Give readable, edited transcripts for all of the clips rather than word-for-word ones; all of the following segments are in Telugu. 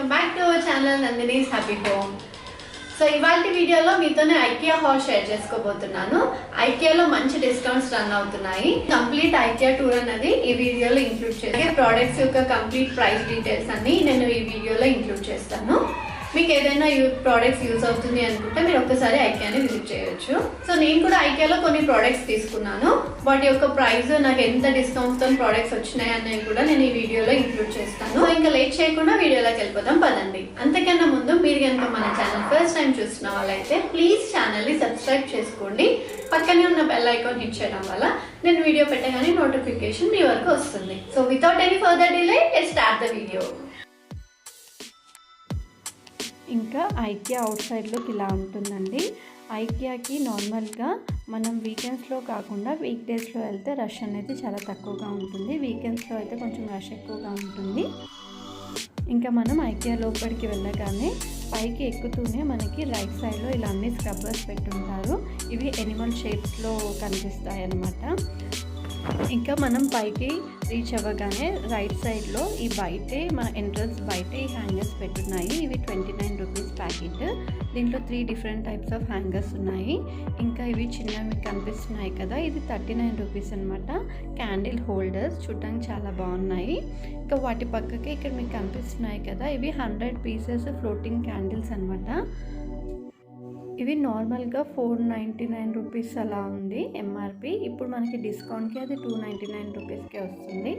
Welcome back to our channel Nandini's happy home. So ఇవాళ వీడియోలో మీతోనే ఐకియా హాల్ షేర్ చేసుకోబోతున్నాను. ఐకియాలో మంచి డిస్కౌంట్స్ రన్ అవుతున్నాయి. కంప్లీట్ ఐకియా టూర్ అన్నది ఈ వీడియోలో ఇంక్లూడ్ చేస్తాను. ప్రోడక్ట్స్ యొక్క కంప్లీట్ ప్రైస్ డీటెయిల్స్ అన్ని నేను ఈ వీడియోలో ఇంక్లూడ్ చేస్తాను. మీకు ఏదైనా ప్రోడక్ట్స్ యూజ్ అవుతుంది అనుకుంటే మీరు ఒక్కసారి ఐకియాని విజిట్ చేయొచ్చు. సో నేను కూడా ఐకియాలో కొన్ని ప్రోడక్ట్స్ తీసుకున్నాను. వాటి యొక్క ప్రైస్ నాకు ఎంత డిస్కౌంట్తో ప్రోడక్ట్స్ వచ్చినాయి అనేవి కూడా నేను ఈ వీడియోలో ఇంక్లూడ్ చేస్తాను. సో ఇంకా లేట్ చేయకుండా వీడియోలోకి వెళ్ళిపోదాం పదండి. అంతకన్నా ముందు మీరు కనుక మన ఛానల్ ఫస్ట్ టైం చూస్తున్న వాళ్ళైతే ప్లీజ్ ఛానల్ని సబ్స్క్రైబ్ చేసుకోండి. పక్కనే ఉన్న బెల్ ఐకాన్ హిట్ చేయడం వల్ల నేను వీడియో పెట్టగానే నోటిఫికేషన్ మీ వరకు వస్తుంది. So without any further delay let's start the video. ఇంకా ఐకియా అవుట్ సైడ్లోకి ఇలా ఉంటుందండి. ఐకియాకి నార్మల్గా మనం వీకెండ్స్లో కాకుండా వీక్ డేస్లో వెళ్తే రష్ అనేది చాలా తక్కువగా ఉంటుంది. వీకెండ్స్లో అయితే కొంచెం రష్ ఎక్కువగా ఉంటుంది. ఇంకా మనం ఐకియా లోపలికి వెళ్ళగానే పైకి ఎక్కుతూనే మనకి రైట్ సైడ్లో ఇలా అన్ని స్క్రబ్బర్స్ పెట్టుంటారు. ఇవి ఎనిమల్ షేప్స్లో కనిపిస్తాయి అన్నమాట. ఇంకా మనం పైకి రీచ్ అవ్వగానే రైట్ సైడ్లో ఈ బయటే మన ఎంట్రన్స్ బయటే ఈ హ్యాంగర్స్ పెట్టున్నాయి. ఇవి 29 రూపీస్ ప్యాకెట్. దీంట్లో 3 డిఫరెంట్ టైప్స్ ఆఫ్ హ్యాంగర్స్ ఉన్నాయి. ఇంకా ఇవి చిన్నవి కనిపిస్తున్నాయి కదా, ఇది 39 రూపీస్ అనమాట. క్యాండిల్ హోల్డర్స్ చూడడానికి చాలా బాగున్నాయి. ఇంకా వాటి పక్కకి ఇక్కడ మీకు కనిపిస్తున్నాయి కదా, ఇవి 100 పీసెస్ ఫ్లోటింగ్ క్యాండిల్స్ అనమాట. ఇవి నార్మల్గా 499 రూపీస్ అలా ఉంది ఎంఆర్పి. ఇప్పుడు మనకి డిస్కౌంట్కి అది 299 రూపీస్కే వస్తుంది.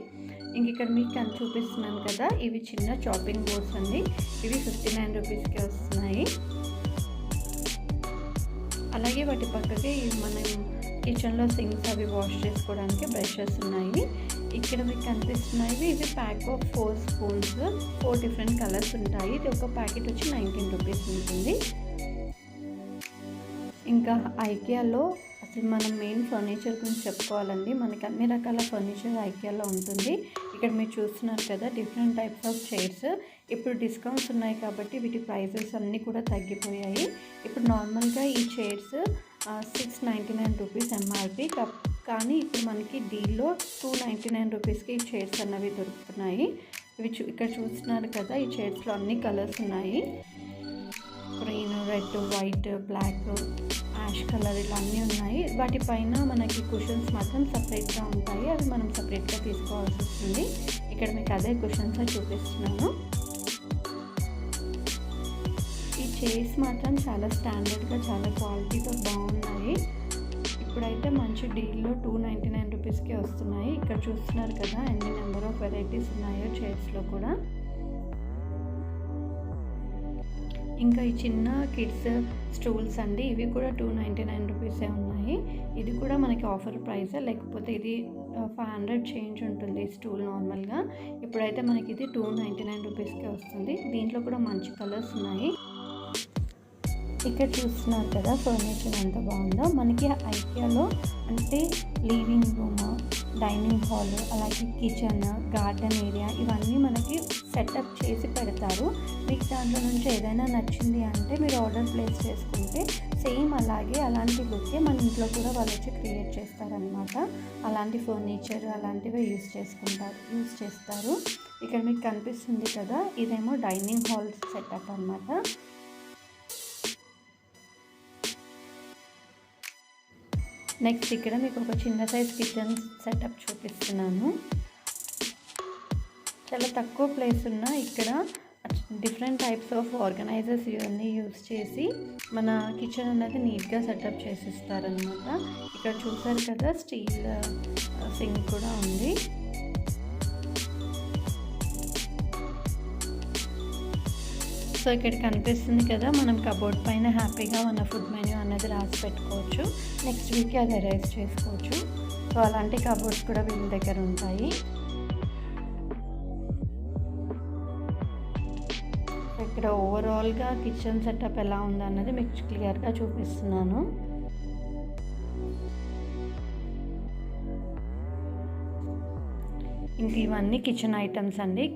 ఇంక ఇక్కడ మీకు చూపిస్తున్నాను కదా, ఇవి చిన్న చాపింగ్ బోర్డ్స్ అండి. ఇవి 59 రూపీస్కే వస్తున్నాయి. అలాగే వాటి పక్కకి మనం కిచెన్లో సింక్స్ అవి వాష్ చేసుకోవడానికి బ్రషెస్ ఉన్నాయి. ఇక్కడ మీకు కనిపిస్తున్నాయి ఇవి pack of 4 spoons. 4 different colours ఉంటాయి. ఇది ఒక ప్యాకెట్ వచ్చి 19 రూపీస్ ఉంటుంది. ఇంకా ఐకియాలో అసలు మనం మెయిన్ ఫర్నిచర్ గురించి చెప్పుకోవాలండి. మనకి అన్ని రకాల ఫర్నిచర్ ఐకియాలో ఉంటుంది. ఇక్కడ మీరు చూస్తున్నారు కదా, డిఫరెంట్ టైప్స్ ఆఫ్ చైర్స్. ఇప్పుడు డిస్కౌంట్స్ ఉన్నాయి కాబట్టి వీటి ప్రైజెస్ అన్నీ కూడా తగ్గిపోయాయి. ఇప్పుడు నార్మల్గా ఈ చైర్స్ 699 రూపీస్ ఎంఆర్పి. కానీ ఇప్పుడు మనకి డీల్లో 299 రూపీస్కి ఈ చైర్స్ అన్నవి దొరుకుతున్నాయి. ఇవి ఇక్కడ చూస్తున్నారు కదా, ఈ చైర్స్లో అన్ని కలర్స్ ఉన్నాయి. Green, red, white, black, ash colour ఇలా అన్నీ ఉన్నాయి. వాటిపైన మనకి కుషన్స్ మాత్రం సపరేట్గా ఉంటాయి. అవి మనం సపరేట్గా తీసుకోవాల్సి వస్తుంది. ఇక్కడ మీకు అదే కుషన్స్ చూపిస్తున్నాను. ఈ చైర్స్ మాత్రం చాలా స్టాండర్డ్గా చాలా క్వాలిటీతో బాగున్నాయి. ఇప్పుడైతే మంచి డీల్లో 299 రూపీస్కే వస్తున్నాయి. ఇక్కడ చూస్తున్నారు కదా ఎన్ని నెంబర్ ఆఫ్ వెరైటీస్ ఉన్నాయో చైర్స్లో కూడా. ఇంకా ఈ చిన్న కిడ్స్ స్టూల్స్ అండి, ఇవి కూడా 299 రూపీసే ఉన్నాయి. ఇది కూడా మనకి ఆఫర్ ప్రైస్, లేకపోతే ఇది 500 చేంజ్ ఉంటుంది స్టూల్ నార్మల్గా. ఇప్పుడైతే మనకి ఇది 299 రూపీస్కే వస్తుంది. దీంట్లో కూడా మంచి కలర్స్ ఉన్నాయి. ఇక్కడ చూస్తున్నారు కదా ఫర్నిచర్ ఎంత బాగుందో. మనకి ఐకియాలో అంటే లివింగ్ రూమ్, డైనింగ్ హాల్, అలాగే కిచెన్, గార్డెన్ ఏరియా ఇవన్నీ మనకి సెటప్ చేసి పెడతారు. మీకు దాంట్లో నుంచి ఏదైనా నచ్చింది అంటే మీరు ఆర్డర్ ప్లేస్ చేసుకుంటే సేమ్ అలాంటి లుక్కే మన ఇంట్లో కూడా వాళ్ళు వచ్చి క్రియేట్ చేస్తారనమాట. అలాంటి ఫర్నిచర్ అలాంటివి యూజ్ చేస్తారు. ఇక్కడ మీకు కనిపిస్తుంది కదా, ఇదేమో డైనింగ్ హాల్ సెటప్ అనమాట. నెక్స్ట్ ఇక్కడ మీకు ఒక చిన్న సైజ్ కిచెన్ సెటప్ చూపిస్తున్నాను. చాలా తక్కువ ప్లేస్ ఉన్న ఇక్కడ డిఫరెంట్ టైప్స్ ఆఫ్ ఆర్గనైజర్స్ ఇవన్నీ యూజ్ చేసి మన కిచెన్ అనేది నీట్గా సెటప్ చేసిస్తారనమాట. ఇక్కడ చూసారు కదా స్టీల్ సింక్ కూడా ఉంది. సో ఇక్కడ కనిపిస్తుంది కదా, మనం కబోర్డ్ పైన హ్యాపీగా మన ఫుడ్ మెన్యూ అన్నది రాసి పెట్టుకోవచ్చు. నెక్స్ట్ వీక్ అది అరేంజ్ చేసుకోవచ్చు. సో అలాంటి కబోర్డ్స్ కూడా వీళ్ళ దగ్గర ఉంటాయి. ఇక్కడ ఓవరాల్గా కిచెన్ సెటప్ ఎలా ఉందన్నది మీకు క్లియర్గా చూపిస్తున్నాను. ఇంక ఇవన్నీ కిచెన్ ఐటమ్స్ అండి.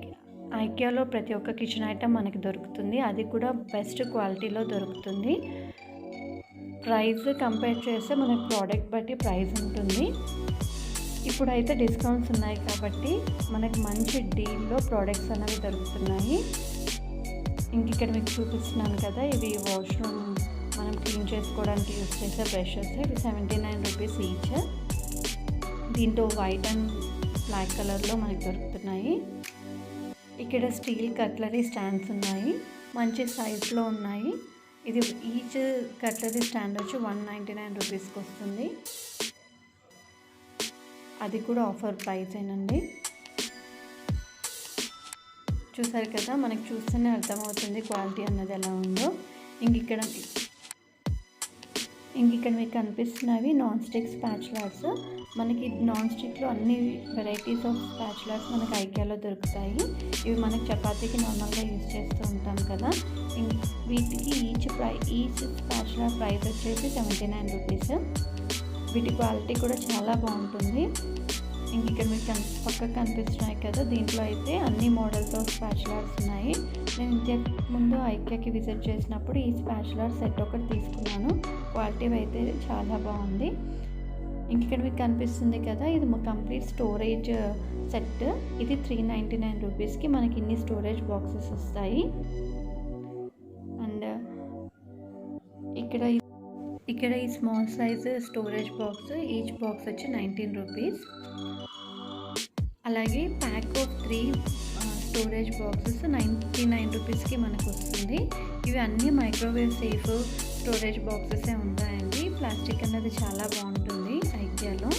ఐకియాలో ప్రతి ఒక్క కిచెన్ ఐటమ్ మనకి దొరుకుతుంది. అది కూడా బెస్ట్ క్వాలిటీలో దొరుకుతుంది. ప్రైస్ కంపేర్ చేస్తే మనకి ప్రోడక్ట్ బట్టి ప్రైస్ ఉంటుంది. ఇప్పుడైతే డిస్కౌంట్స్ ఉన్నాయి కాబట్టి మనకి మంచి డీల్లో ప్రోడక్ట్స్ అనేవి దొరుకుతున్నాయి. ఇంక ఇక్కడ మీకు చూపిస్తున్నాను కదా, ఇవి వాష్రూమ్ మనం క్లీన్ చేసుకోవడానికి యూజ్ చేసే బ్రషెస్. ఇవి 79 రూపీస్ ఈచ్. దీంట్లో వైట్ అండ్ బ్లాక్ కలర్లో మనకు దొరుకుతున్నాయి. ఇక్కడ స్టీల్ కట్లరీ స్టాండ్స్ ఉన్నాయి, మంచి సైజులో ఉన్నాయి. ఇది ఈచ్ కట్లరీ స్టాండ్ వచ్చి 199 రూపీస్కి వస్తుంది. అది కూడా ఆఫర్ ప్రైసేనండి. చూసారు కదా, మనకు చూస్తేనే అర్థమవుతుంది క్వాలిటీ అన్నది ఎలా ఉందో. ఇక్కడ మీకు కనిపిస్తున్నవి నాన్ స్టిక్ స్పాచులాస్. మనకి నాన్ స్టిక్లో అన్ని వెరైటీస్ ఆఫ్ స్పాచులాస్ మనకి ఐకియాలో దొరుకుతాయి. ఇవి మనకి చపాతీకి నార్మల్గా యూజ్ చేస్తూ ఉంటాం కదా. వీటికి ఈచ్ స్పాచులా ప్రైస్ వచ్చేసి 79 రూపీస్. వీటి క్వాలిటీ కూడా చాలా బాగుంటుంది. ఇక్కడ మీకు పక్కకు కనిపిస్తున్నాయి కదా, దీంట్లో అయితే అన్ని మోడల్స్ ఆఫ్ స్పాచులాస్ ఉన్నాయి. నేను ఇంతకు ముందు ఐకియాకి విజిట్ చేసినప్పుడు ఈ స్పాచులార్ సెట్ ఒకటి తీసుకున్నాను. క్వాలిటీ అయితే చాలా బాగుంది. ఇక్కడ మీకు కనిపిస్తుంది కదా, ఇది కంప్లీట్ స్టోరేజ్ సెట్. ఇది 399 రూపీస్కి మనకి ఇన్ని స్టోరేజ్ బాక్సెస్ వస్తాయి. అండ్ ఇక్కడ ఈ small size storage box, each box వచ్చి 19 రూపీస్. అలాగే ప్యాక్ ఆఫ్ 3 స్టోరేజ్ బాక్సెస్ 99 రూపీస్కి మనకు వస్తుంది. ఇవి అన్నీ మైక్రోవేవ్ సేఫ్ స్టోరేజ్ బాక్సెసే ఉంటాయండి. ప్లాస్టిక్ అనేది చాలా బాగుంటుంది ఐకియాలో.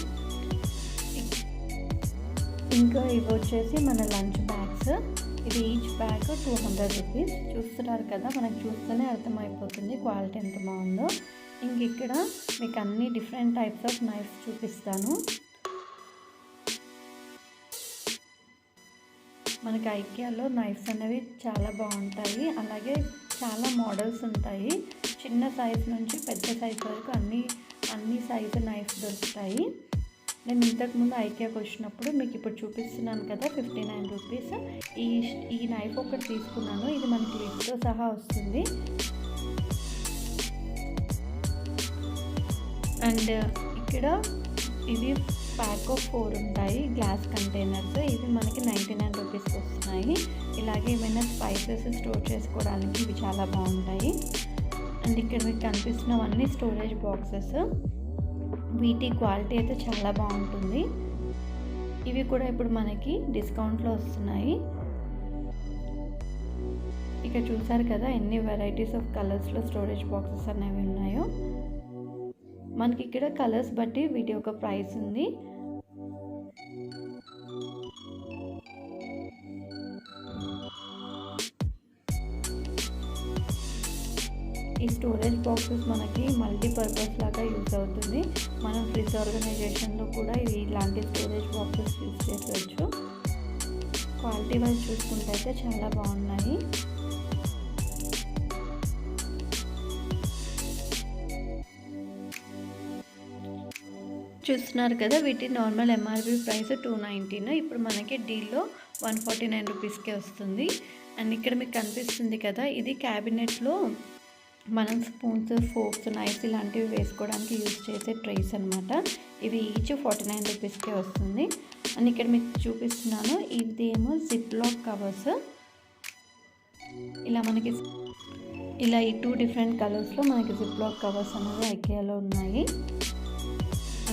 ఇంకా ఇవి వచ్చేసి మన లంచ్ బ్యాగ్స్. ఇది ఈచ్ బ్యాగ్ 200 రూపీస్. చూస్తున్నారు కదా, మనకు చూస్తేనే అర్థమైపోతుంది క్వాలిటీ ఎంత బాగుందో. ఇక్కడ మీకు అన్ని డిఫరెంట్ టైప్స్ ఆఫ్ నైఫ్స్ చూపిస్తాను. మనకి ఐకియాలో నైఫ్స్ అనేవి చాలా బాగుంటాయి. అలాగే చాలా మోడల్స్ ఉంటాయి. చిన్న సైజ్ నుంచి పెద్ద సైజ్ వరకు అన్ని సైజు నైఫ్స్ దొరుకుతాయి. నేను ఇంతకుముందు ఐకియాకి వచ్చినప్పుడు మీకు ఇప్పుడు చూపిస్తున్నాను కదా, 59 రూపీస్. ఈ నైఫ్ ఒకటి తీసుకున్నాను. ఇది మనకి లిడ్తో సహా వస్తుంది. అండ్ ఇక్కడ ఇవి ప్యాక్ ఆఫ్ 4 ఉంటాయి గ్లాస్ కంటైనర్స్. ఇవి మనకి 99 రూపీస్కి వస్తున్నాయి. ఇలాగే ఏమైనా స్పైసెస్ స్టోర్ చేసుకోవడానికి ఇవి చాలా బాగుంటాయి. అండ్ ఇక్కడ మీకు కనిపిస్తున్నవన్నీ స్టోరేజ్ బాక్సెస్. వీటి క్వాలిటీ అయితే చాలా బాగుంటుంది. ఇవి కూడా ఇప్పుడు మనకి డిస్కౌంట్లో వస్తున్నాయి. ఇక్కడ చూసారు కదా ఎన్ని వెరైటీస్ ఆఫ్ కలర్స్లో స్టోరేజ్ బాక్సెస్ అనేవి ఉన్నాయో. మనకి ఇక్కడ కలర్స్ బట్టి వీటి యొక్క ప్రైస్ ఉంది. ఈ స్టోరేజ్ బాక్సెస్ మనకి మల్టీపర్పస్ లాగా యూజ్ అవుతుంది. మనం ఫ్రిడ్జ్ ఆర్గనైజేషన్లో కూడా ఇలాంటి స్టోరేజ్ బాక్సెస్ యూజ్ చేసవచ్చు. క్వాలిటీ వైజ్ చూసుకుంటే అయితే చాలా బాగున్నాయి. చూస్తున్నారు కదా, వీటి నార్మల్ ఎంఆర్పి ప్రైస్ 219. ఇప్పుడు మనకి డీల్లో 149 రూపీస్కే వస్తుంది. అండ్ ఇక్కడ మీకు కనిపిస్తుంది కదా, ఇది క్యాబినెట్లో మనం స్పూన్స్, ఫోర్క్స్, నైఫ్స్ ఇలాంటివి వేసుకోవడానికి యూజ్ చేసే ట్రేస్ అనమాట. ఇవి ఈచ్ 49 రూపీస్కే వస్తుంది. అండ్ ఇక్కడ మీకు చూపిస్తున్నాను, ఇదేమో జిప్ లాక్ కవర్స్. ఇలా ఈ 2 డిఫరెంట్ కలర్స్లో మనకి జిప్ లాక్ కవర్స్ అనేవి ఐకియాలో ఉన్నాయి.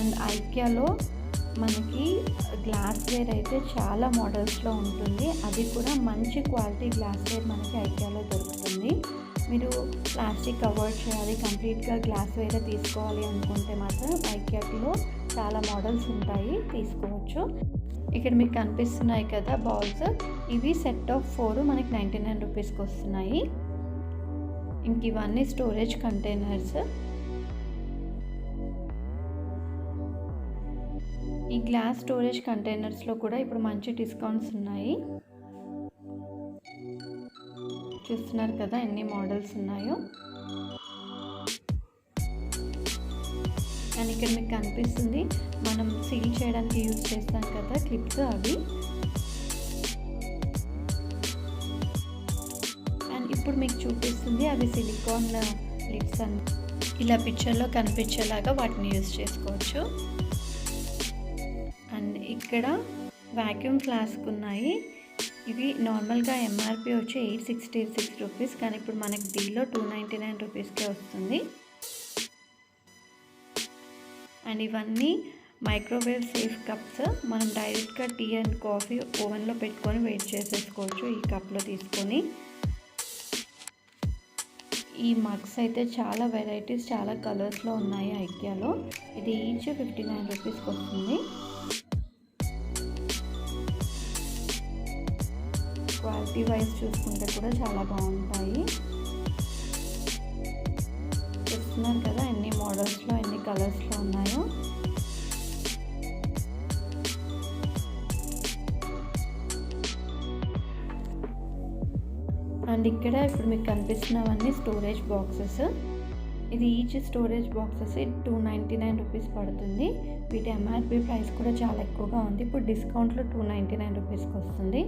అండ్ ఐకియాలో మనకి గ్లాస్వేర్ అయితే చాలా మోడల్స్లో ఉంటుంది. అది కూడా మంచి క్వాలిటీ గ్లాస్వేర్ మనకి ఐకియాలో దొరుకుతుంది. మీరు ప్లాస్టిక్ అవాయిడ్ చేయాలి, కంప్లీట్గా గ్లాస్వేరే తీసుకోవాలి అనుకుంటే మాత్రం ఐకియాలో చాలా మోడల్స్ ఉంటాయి, తీసుకోవచ్చు. ఇక్కడ మీకు కనిపిస్తున్నాయి కదా బౌల్స్, ఇవి సెట్ ఆఫ్ 4 మనకి 99 రూపీస్కి వస్తున్నాయి. ఇంక ఇవన్నీ స్టోరేజ్ కంటైనర్స్. ఈ గ్లాస్ స్టోరేజ్ కంటైనర్స్లో కూడా ఇప్పుడు మంచి డిస్కౌంట్స్ ఉన్నాయి. చూస్తున్నారు కదా ఎన్ని మోడల్స్ ఉన్నాయో. అండ్ ఇక్కడ మీకు కనిపిస్తుంది మనం సీల్ చేయడానికి యూజ్ చేస్తాం కదా క్లిప్స్, అవి. అండ్ ఇప్పుడు మీకు చూపిస్తుంది అవి సిలికాన్ లిడ్స్ అని. ఇలా పిక్చర్లో కనిపించేలాగా వాటిని యూజ్ చేసుకోవచ్చు. అండ్ ఇక్కడ వ్యాక్యూమ్ ఫ్లాస్క్ ఉన్నాయి. ఇవి నార్మల్గా ఎంఆర్పి వచ్చి 866 రూపీస్, కానీ ఇప్పుడు మనకి డీల్లో 299 రూపీస్కే వస్తుంది. అండ్ ఇవన్నీ మైక్రోవేవ్ సేఫ్ కప్స్. మనం డైరెక్ట్గా టీ అండ్ కాఫీ ఓవెన్లో పెట్టుకొని వెయిట్ చేసేసుకోవచ్చు ఈ కప్లో తీసుకొని. ఈ మగ్స్ అయితే చాలా వెరైటీస్, చాలా కలర్స్లో ఉన్నాయి ఐకియాలో. ఇది ఈచ్ 59 రూపీస్కి వస్తుంది. క్వాలిటీ వైజ్ చూసుకుంటే కూడా చాలా బాగుంటాయి. చూస్తున్నారు కదా ఎన్ని మోడల్స్లో, ఎన్ని కలర్స్లో ఉన్నాయో. అండ్ ఇక్కడ ఇప్పుడు మీకు కనిపిస్తున్నవన్నీ స్టోరేజ్ బాక్సెస్. ఇది ఈచ్ స్టోరేజ్ బాక్సెస్ 299 రూపీస్ పడుతుంది. వీటి ఎంఆర్పి ప్రైస్ కూడా చాలా ఎక్కువగా ఉంది. ఇప్పుడు డిస్కౌంట్లో 299 రూపీస్కి వస్తుంది.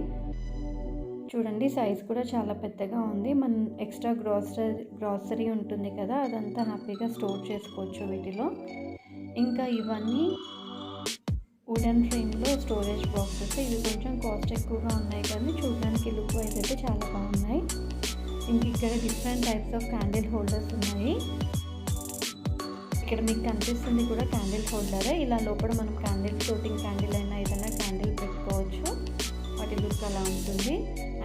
చూడండి సైజ్ కూడా చాలా పెద్దగా ఉంది. మనం ఎక్స్ట్రా గ్రాసరీ ఉంటుంది కదా, అదంతా హ్యాపీగా స్టోర్ చేసుకోవచ్చు వీటిలో. ఇంకా ఇవన్నీ వుడెన్ ఫ్రేమ్లో స్టోరేజ్ బాక్సెస్. ఇవి కొంచెం కాస్ట్ ఎక్కువగా ఉన్నాయి కానీ చూడడానికి లుక్ వైజ్ అయితే చాలా బాగున్నాయి. ఇంక ఇక్కడ different types of candle holders ఉన్నాయి. ఇక్కడ మీకు కనిపిస్తుంది కూడా క్యాండిల్ హోల్డరే. ఇలా లోపల మనం క్యాండిల్, ఫ్లోటింగ్ క్యాండిల్ అయినా ఏదైనా క్యాండిల్ పెట్టుకోవచ్చు. వాటి లుక్ అలా ఉంటుంది.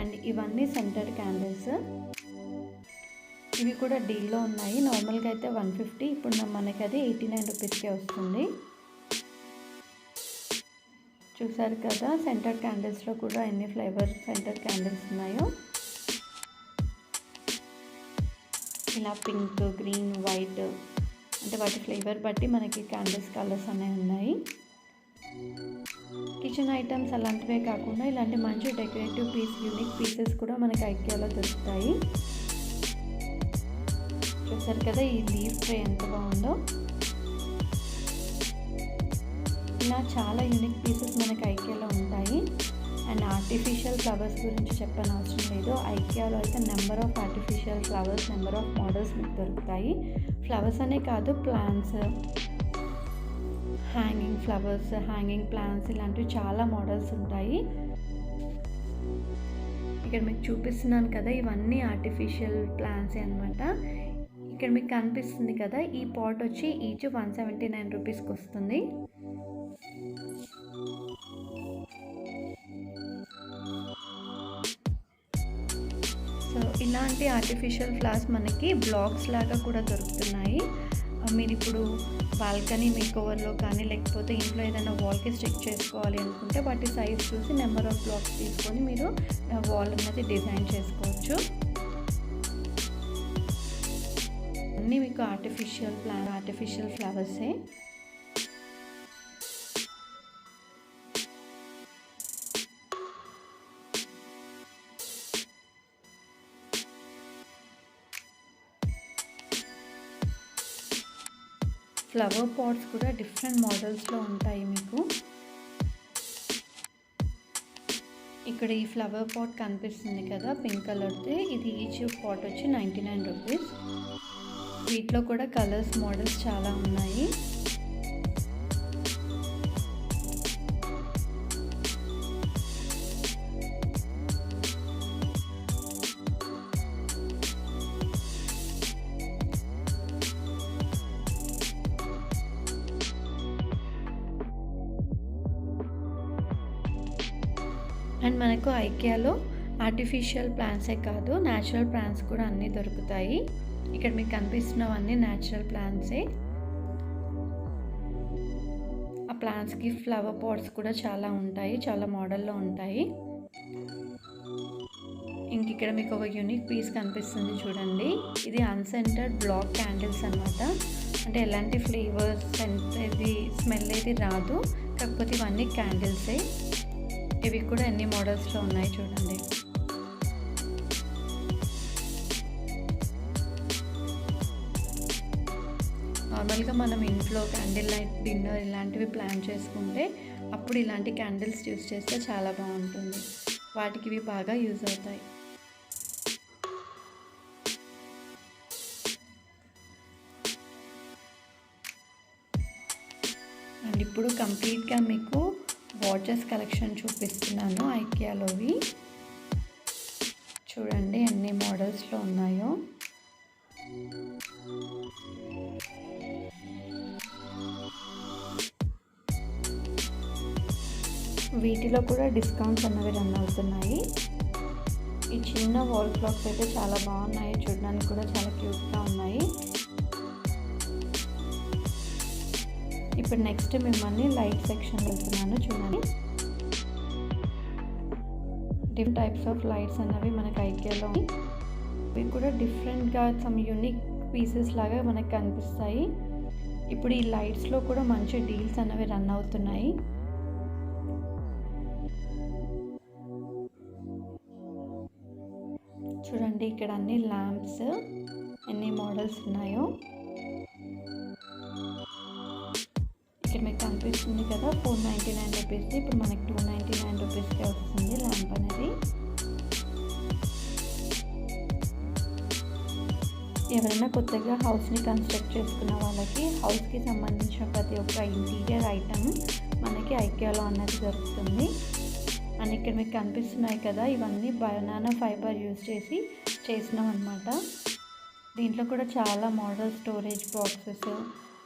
అండ్ ఇవన్నీ సెంటర్ క్యాండిల్స్. ఇవి కూడా డీల్లో ఉన్నాయి. నార్మల్గా అయితే 150, ఇప్పుడు మనకి అది 89 రూపీస్కే వస్తుంది. చూసారు కదా సెంటర్ క్యాండిల్స్లో కూడా ఎన్ని ఫ్లేవర్ సెంటర్ క్యాండిల్స్ ఉన్నాయో. ఇలా పింక్, గ్రీన్, వైట్ అంటే వాటి ఫ్లేవర్ బట్టి మనకి క్యాండిల్స్ కలర్స్ అనేవి ఉన్నాయి. కిచెన్ ఐటమ్స్ అలాంటివే కాకుండా ఇలాంటి మంచి డెకరేటివ్ పీస్, యూనిక్ పీసెస్ కూడా మనకి ఐకియాలో దొరుకుతాయి. చూసారు కదా ఈ లీఫ్ ట్రే ఎంత బాగుందో. ఇలా చాలా యూనిక్ పీసెస్ మనకి ఐకియాలో ఉంటాయి. అండ్ ఆర్టిఫిషియల్ ఫ్లవర్స్ గురించి చెప్పనవసరం లేదు. ఐకియాలో అయితే number of artificial flowers, number of models మీకు దొరుకుతాయి. ఫ్లవర్స్ అనే కాదు, plants, hanging flowers, hanging plants, ఇలాంటివి చాలా మోడల్స్ ఉంటాయి. ఇక్కడ మీకు చూపిస్తున్నాను కదా ఇవన్నీ ఆర్టిఫిషియల్ ప్లాంట్స్ అన్నమాట. ఇక్కడ మీకు కనిపిస్తుంది కదా ఈ పాట్ వచ్చి ఈచ్ 179 రూపీస్కి వస్తుంది. సో ఇలాంటి ఆర్టిఫిషియల్ ఫ్లవర్స్ మనకి బ్లాక్స్ లాగా కూడా దొరుకుతున్నాయి. మీరు ఇప్పుడు బాల్కనీ మేకోవర్లో కానీ లేకపోతే ఇంట్లో ఏదైనా వాల్కి స్టిక్ చేసుకోవాలి అనుకుంటే వాటి సైజ్ చూసి నెంబర్ ఆఫ్ బ్లాక్స్ తీసుకొని మీరు వాల్ అనేది డిజైన్ చేసుకోవచ్చు. అన్నీ మీకు ఆర్టిఫిషియల్ ఫ్లవర్సే. ఫ్లవర్ పాట్స్ కూడా డిఫరెంట్ మోడల్స్లో ఉంటాయి మీకు. ఇక్కడ ఈ ఫ్లవర్ పాట్ కనిపిస్తుంది కదా పింక్ కలర్ది, ఇది ఈచ్ పాట్ వచ్చి 99 రూపీస్. వీటిలో కూడా కలర్స్, మోడల్స్ చాలా ఉన్నాయి. అండ్ మనకు ఐకియాలో ఆర్టిఫిషియల్ ప్లాంట్సే కాదు, న్యాచురల్ ప్లాంట్స్ కూడా అన్నీ దొరుకుతాయి. ఇక్కడ మీకు కనిపిస్తున్నవన్నీ న్యాచురల్ ప్లాంట్సే. ఆ ప్లాంట్స్కి ఫ్లవర్ పాట్స్ కూడా చాలా ఉంటాయి, చాలా మోడల్లో ఉంటాయి. ఇంక ఇక్కడ మీకు ఒక యూనిక్ పీస్ కనిపిస్తుంది చూడండి. ఇది అన్సెంటెడ్ బ్లాక్ క్యాండిల్స్ అనమాట. అంటే ఎలాంటి ఫ్లేవర్స్, ఇది స్మెల్ ఏది రాదు, కాకపోతే ఇవన్నీ క్యాండిల్సే. ఇవి కూడా ఎన్ని మోడల్స్లో ఉన్నాయి చూడండి. నార్మల్గా మనం ఇంట్లో క్యాండిల్ లైట్ డిన్నర్ ఇలాంటివి ప్లాన్ చేసుకుంటే అప్పుడు ఇలాంటి క్యాండిల్స్ యూజ్ చేస్తే చాలా బాగుంటుంది. వాటికి ఇవి బాగా యూజ్ అవుతాయి. అండ్ ఇప్పుడు కంప్లీట్గా మీకు వాచెస్ కలెక్షన్ చూపిస్తున్నాను ఐకియాలోవి. చూడండి ఎన్ని మోడల్స్లో ఉన్నాయో. వీటిలో కూడా డిస్కౌంట్స్ అన్నవి రన్ అవుతున్నాయి. ఈ చిన్న వాల్ క్లాక్స్ అయితే చాలా బాగున్నాయి, చూడడానికి కూడా చాలా క్యూట్గా ఉన్నాయి. ఇప్పుడు నెక్స్ట్ మిమ్మల్ని లైట్ సెక్షన్ వెళ్తున్నాను. చూడండి డిఫరెంట్ టైప్స్ ఆఫ్ లైట్స్ అన్నవి మనకి ఐకియాలో ఇవి కూడా డిఫరెంట్గా సమ్ యూనిక్ పీసెస్ లాగా మనకు కనిపిస్తాయి. ఇప్పుడు ఈ లైట్స్లో కూడా మంచి డీల్స్ అన్నవి రన్ అవుతున్నాయి. చూడండి ఇక్కడ అన్ని ల్యాంప్స్ ఎన్ని మోడల్స్ ఉన్నాయో. ఇక్కడ మీకు కనిపిస్తుంది కదా 499 రూపీస్, ఇప్పుడు మనకి 299 రూపీస్కే వస్తుంది ల్యాంప్ అనేది. ఎవరైనా కొత్తగా హౌస్ని కన్స్ట్రక్ట్ చేసుకున్న వాళ్ళకి హౌస్కి సంబంధించిన ప్రతి ఒక్క ఇంటీరియర్ ఐటమ్ మనకి ఐకియాలో అన్నది దొరుకుతుంది. అండ్ ఇక్కడ మీకు కనిపిస్తున్నాయి కదా, ఇవన్నీ బనానా ఫైబర్ యూజ్ చేసి చేసినాం అనమాట. దీంట్లో కూడా చాలా మోడల్ స్టోరేజ్ బాక్సెస్,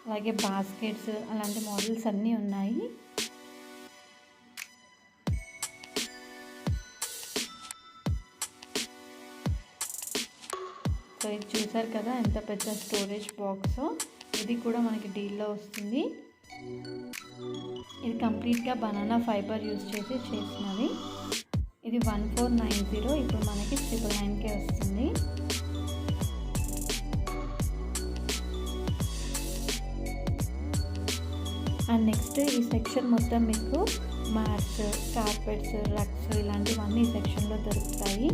అలాగే బాస్కెట్స్, అలాంటి మోడల్స్ అన్నీ ఉన్నాయి. సో ఇది చూసారు కదా ఎంత పెద్ద స్టోరేజ్ బాక్స్. ఇది కూడా మనకి డీల్లో వస్తుంది. ఇది కంప్లీట్గా బనానా ఫైబర్ యూజ్ చేసి చేసినవి. ఇది 1490, ఇప్పుడు మనకి 999కే వస్తుంది. అండ్ నెక్స్ట్ ఈ సెక్షన్ మొత్తం మీకు మ్యాట్స్, కార్పెట్స్, రగ్స్ ఇలాంటివన్నీ ఈ సెక్షన్లో దొరుకుతాయి.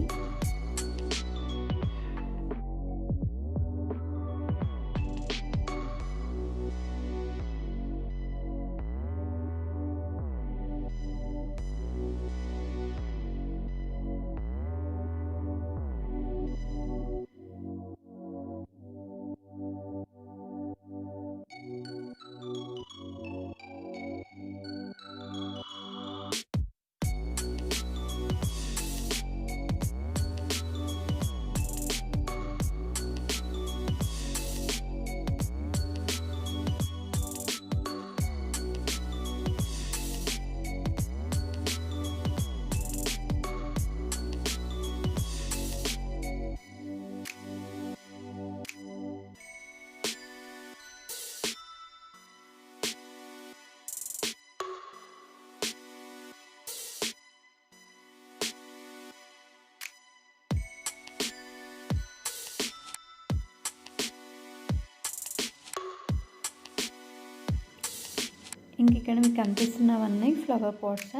ఇంక ఇక్కడ మీకు కనిపిస్తున్నవన్నీ ఫ్లవర్ పాట్స్.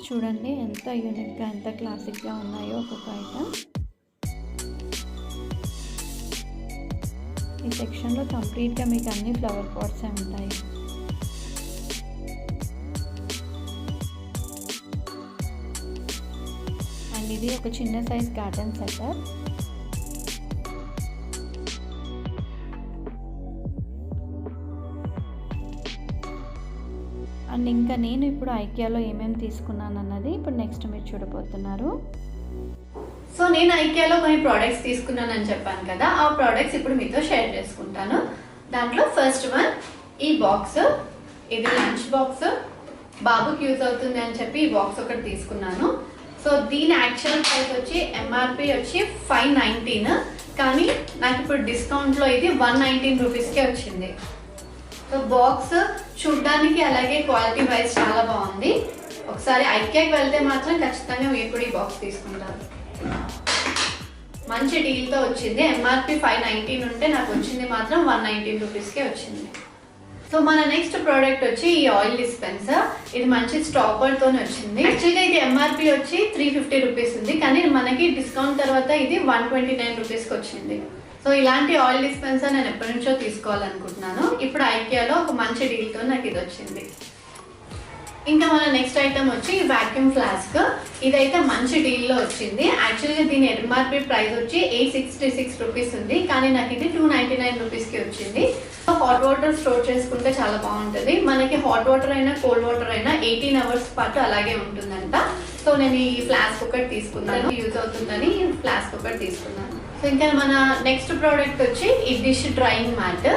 చూడండి ఎంత యూనిక్గా ఎంత క్లాసిక్గా ఉన్నాయో ఒక్కొక్క ఐటమ్. ఈ సెక్షన్లో కంప్లీట్గా మీకు అన్ని ఫ్లవర్ పాట్సే ఉంటాయి. అండ్ ఇది ఒక చిన్న సైజ్ గార్డెన్ సెటప్. అండ్ ఇంకా నేను ఇప్పుడు ఐకియాలో ఏమేమి తీసుకున్నాను అన్నది ఇప్పుడు నెక్స్ట్ మీరు చూడబోతున్నారు. సో నేను ఐకియాలో కొన్ని ప్రోడక్ట్స్ తీసుకున్నానని చెప్పాను కదా, ఆ ప్రోడక్ట్స్ ఇప్పుడు మీతో షేర్ చేసుకుంటాను. దాంట్లో ఫస్ట్ వన్ ఈ బాక్స్. ఇది లంచ్ బాక్స్, బాబుకి యూజ్ అవుతుంది అని చెప్పి ఈ బాక్స్ ఒకటి తీసుకున్నాను. సో దీని యాక్చువల్ ప్రైస్ వచ్చి ఎంఆర్పి వచ్చి 519, కానీ నాకు ఇప్పుడు డిస్కౌంట్లో ఇది 119 రూపీస్కే వచ్చింది. సో బాక్స్ చూడ్డానికి అలాగే క్వాలిటీ వైజ్ చాలా బాగుంది. ఒకసారి ఐకియాకి వెళ్తే మాత్రం ఖచ్చితంగా మీరు కూడా ఈ బాక్స్ తీసుకుంటారు. మంచి డీల్తో వచ్చింది. ఎంఆర్పి 519 ఉంటే నాకు వచ్చింది మాత్రం 119 రూపీస్కే వచ్చింది. సో మన నెక్స్ట్ ప్రోడక్ట్ వచ్చి ఈ ఆయిల్ డిస్పెన్సర్. ఇది మంచి స్టాపర్తోనే వచ్చింది. యాక్చువల్గా ఇది ఎంఆర్పి వచ్చి 350 రూపీస్ ఉంది, కానీ మనకి డిస్కౌంట్ తర్వాత ఇది 129 రూపీస్కి వచ్చింది. సో ఇలాంటి ఆయిల్ డిస్పెన్సర్ నేను ఎప్పటి నుంచో తీసుకోవాలనుకుంటున్నాను. ఇప్పుడు ఐకియాలో ఒక మంచి డీల్తో నాకు ఇది వచ్చింది. ఇంకా మన నెక్స్ట్ ఐటమ్ వచ్చి వాక్యూమ్ ఫ్లాస్క్. ఇదైతే మంచి డీల్లో వచ్చింది. యాక్చువల్గా దీని ఎంఆర్పి ప్రైస్ వచ్చి 866 రూపీస్ ఉంది, కానీ నాకు ఇది 299 రూపీస్కి వచ్చింది. హాట్ వాటర్ స్టోర్ చేసుకుంటే చాలా బాగుంటుంది. మనకి హాట్ వాటర్ అయినా కోల్డ్ వాటర్ అయినా 18 అవర్స్ పాటు అలాగే ఉంటుందంట. సో నేను ఈ ఫ్లాస్క్ ఒకటి తీసుకున్నాను, యూజ్ అవుతుందని ఫ్లాస్క్ ఒకటి తీసుకున్నాను. సో ఇంకా మన నెక్స్ట్ ప్రోడక్ట్ వచ్చి ఈ డిష్ డ్రాయింగ్ మ్యాట్.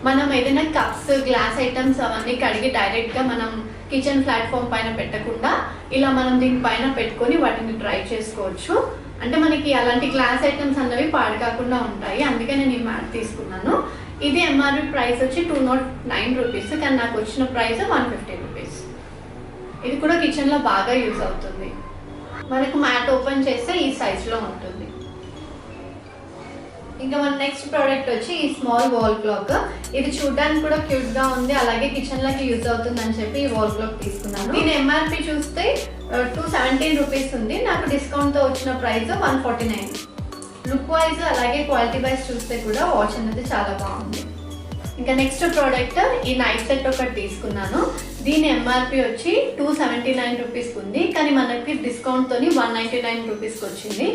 మనం ఏదైనా కప్స్, గ్లాస్ ఐటమ్స్ అవన్నీ కడిగి డైరెక్ట్గా మనం కిచెన్ ప్లాట్ఫామ్ పైన పెట్టకుండా ఇలా మనం దీనిపైన పెట్టుకొని వాటిని డ్రై చేసుకోవచ్చు. అంటే మనకి అలాంటి గ్లాస్ ఐటమ్స్ అన్నవి పాడు కాకుండా ఉంటాయి, అందుకే నేను ఈ మ్యాట్ తీసుకున్నాను. ఇది ఎంఆర్పి ప్రైస్ వచ్చి 209 రూపీస్, కానీ నాకు వచ్చిన ప్రైస్ 150 రూపీస్. ఇది కూడా కిచెన్లో బాగా యూజ్ అవుతుంది. మనకు మ్యాట్ ఓపెన్ చేస్తే ఈ సైజ్లో ఉంటుంది. ఇంకా మన నెక్స్ట్ ప్రోడక్ట్ వచ్చి ఈ స్మాల్ వాల్ క్లాక్. ఇది చూడడానికి కూడా క్యూట్ గా ఉంది, అలాగే కిచెన్ లోకి యూజ్ అవుతుంది అని చెప్పి ఈ వాల్ క్లాక్ తీసుకున్నాను. దీని ఎంఆర్పి చూస్తే 217 రూపీస్ ఉంది, నాకు డిస్కౌంట్ తో వచ్చిన ప్రైస్ 149. లుక్ వైజ్ అలాగే క్వాలిటీ వైజ్ చూస్తే కూడా వాచ్ అనేది చాలా బాగుంది. ఇంకా నెక్స్ట్ ప్రోడక్ట్ ఈ నైట్ సెట్ ఒకటి తీసుకున్నాను. దీని ఎంఆర్పి వచ్చి 279 రూపీస్కి ఉంది, కానీ మనకి డిస్కౌంట్ తోని 199 రూపీస్కి వచ్చింది.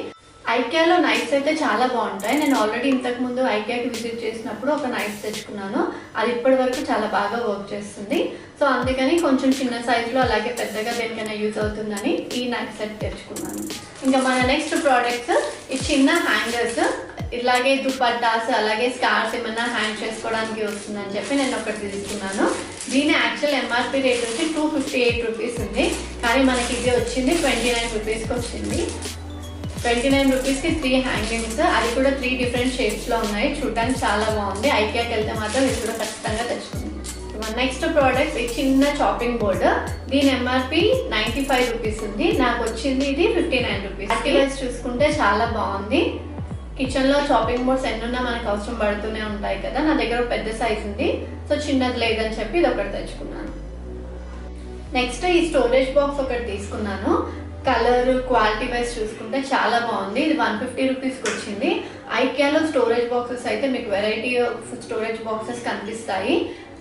ఐకియాలో నైట్స్ అయితే చాలా బాగుంటాయి. నేను ఆల్రెడీ ఇంతకు ముందు ఐకియాకి విజిట్ చేసినప్పుడు ఒక నైట్స్ తెచ్చుకున్నాను, అది ఇప్పటి వరకు చాలా బాగా వర్క్ చేస్తుంది. సో అందుకని కొంచెం చిన్న సైజులో అలాగే పెద్దగా దేనికైనా యూజ్ అవుతుందని ఈ నైట్ సెట్ తెచ్చుకున్నాను. ఇంకా మన నెక్స్ట్ ప్రోడక్ట్స్ ఈ చిన్న హ్యాంగర్స్, ఇలాగే దుపట్టాస్ అలాగే స్కార్స్ ఏమైనా హ్యాంగ్ చేసుకోవడానికి వస్తుందని చెప్పి నేను ఒకటి తీసుకున్నాను. దీని యాక్చువల్ ఎంఆర్పి రేట్ వచ్చి 258 రూపీస్ ఉంది, కానీ మనకి ఇది వచ్చింది 29 రూపీస్కి వచ్చింది. 29 రూపీస్కి 3 హ్యాంగింగ్స్, అది కూడా 3 డిఫరెంట్ షేప్స్లో ఉన్నాయి. చూడడానికి చాలా బాగుంది. ఐకియాకి వెళ్తే మాత్రం ఇది కూడా ఖచ్చితంగా తెచ్చుకుంది. నెక్స్ట్ ప్రోడక్ట్ ఈ చిన్న చాపింగ్ బోర్డ్. దీని ఎంఆర్పి 95 రూపీస్ ఉంది, నాకు వచ్చింది ఇది 59 రూపీస్. యాక్టివైజ్ చూసుకుంటే చాలా బాగుంది. కిచెన్లో చాపింగ్ బోర్డ్స్ ఎన్నున్నా మనకు అవసరం పడుతూనే ఉంటాయి కదా, నా దగ్గర పెద్ద సైజ్ ఉంది, సో చిన్నది లేదని చెప్పి ఇది ఒకటి తెచ్చుకున్నాను. నెక్స్ట్ ఈ స్టోరేజ్ బాక్స్ ఒకటి తీసుకున్నాను. కలర్ క్వాలిటీ వైజ్ చూసుకుంటే చాలా బాగుంది. ఇది 150 రూపీస్కి వచ్చింది. ఐకియాలో స్టోరేజ్ బాక్సెస్ అయితే మీకు వెరైటీ ఆఫ్ స్టోరేజ్ బాక్సెస్ కనిపిస్తాయి.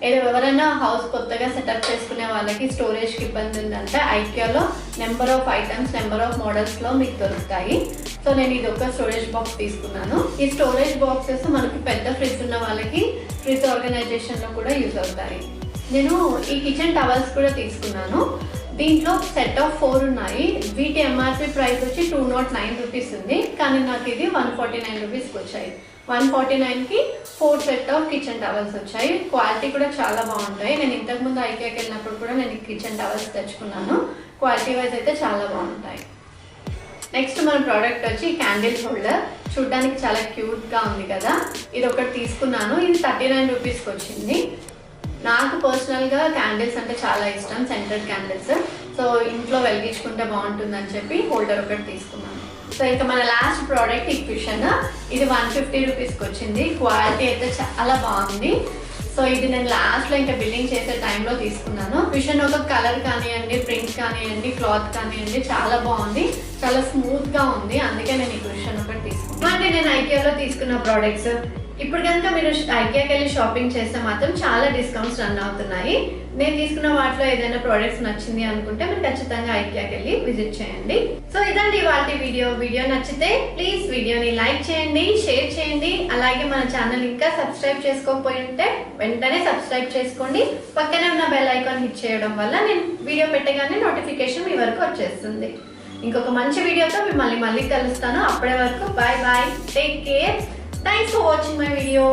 ఎవరైనా హౌస్ కొత్తగా సెటప్ చేసుకునే వాళ్ళకి స్టోరేజ్కి ఇబ్బంది ఉందంటే ఐకియాలో number of items, number of మోడల్స్లో మీకు దొరుకుతాయి. సో నేను ఇది ఒక స్టోరేజ్ బాక్స్ తీసుకున్నాను. ఈ స్టోరేజ్ బాక్సెస్ మనకి పెద్ద ఫ్రిడ్జ్ ఉన్న వాళ్ళకి ఫ్రిడ్జ్ ఆర్గనైజేషన్లో కూడా యూజ్ అవుతాయి. నేను ఈ కిచెన్ టవల్స్ కూడా తీసుకున్నాను. దీంట్లో సెట్ ఆఫ్ 4 ఉన్నాయి. వీటి ఎంఆర్పి ప్రైస్ వచ్చి 209 రూపీస్ ఉంది, కానీ నాకు ఇది 149 రూపీస్కి వచ్చాయి. 149కి 4 సెట్ ఆఫ్ కిచెన్ టవల్స్ వచ్చాయి. క్వాలిటీ కూడా చాలా బాగుంటాయి. నేను ఇంతకుముందు ఐకియాకి వెళ్ళినప్పుడు కూడా నేను కిచెన్ టవల్స్ తెచ్చుకున్నాను. క్వాలిటీ వైజ్ అయితే చాలా బాగుంటాయి. నెక్స్ట్ మన ప్రోడక్ట్ వచ్చి క్యాండిల్ హోల్డర్. చూడడానికి చాలా క్యూట్గా ఉంది కదా, ఇది ఒకటి తీసుకున్నాను. ఇది 39 రూపీస్కి వచ్చింది. నాకు పర్సనల్గా క్యాండిల్స్ అంటే చాలా ఇష్టం, సెంటెడ్ క్యాండిల్స్. సో ఇంట్లో వెలిగించుకుంటే బాగుంటుందని చెప్పి హోల్డర్ ఒకటి తీసుకున్నాను. సో ఇంకా మన లాస్ట్ ప్రోడక్ట్ ఈ క్విషన్. ఇది 150 రూపీస్కి వచ్చింది. క్వాలిటీ అయితే చాలా బాగుంది. సో ఇది నేను లాస్ట్లో ఇంకా బిల్డింగ్ చేసే టైంలో తీసుకున్నాను. క్విషన్ ఒక కలర్ కానివ్వండి, ప్రింట్ కానివ్వండి, క్లాత్ కానివ్వండి చాలా బాగుంది, చాలా స్మూత్గా ఉంది, అందుకే నేను ఈ క్విషన్ ఒకటి తీసుకున్నాను. అంటే నేను ఐకియాలో తీసుకున్న ప్రోడక్ట్స్. ఇప్పుడు కనుక మీరు ఐకియాకి వెళ్ళి షాపింగ్ చేస్తే మాత్రం చాలా డిస్కౌంట్స్ రన్ అవుతున్నాయి. నేను తీసుకున్న వాటిలో ఏదైనా ప్రోడక్ట్స్ నచ్చింది అనుకుంటే మీరు ఖచ్చితంగా ఐకియాకి వెళ్ళి విజిట్ చేయండి. సో ఇదండి ఇవాళ వీడియో నచ్చితే ప్లీజ్ వీడియోని లైక్ చేయండి, షేర్ చేయండి. అలాగే మన ఛానల్ ఇంకా సబ్స్క్రైబ్ చేసుకోకపోయి ఉంటే వెంటనే సబ్స్క్రైబ్ చేసుకోండి. పక్కనే ఉన్న బెల్ ఐకాన్ హిట్ చేయడం వల్ల నేను వీడియో పెట్టగానే నోటిఫికేషన్ మీ వరకు వచ్చేస్తుంది. ఇంకొక మంచి వీడియోతో మిమ్మల్ని మళ్ళీ కలుస్తాను. అప్పటి వరకు bye bye, take care. Thanks for watching my video.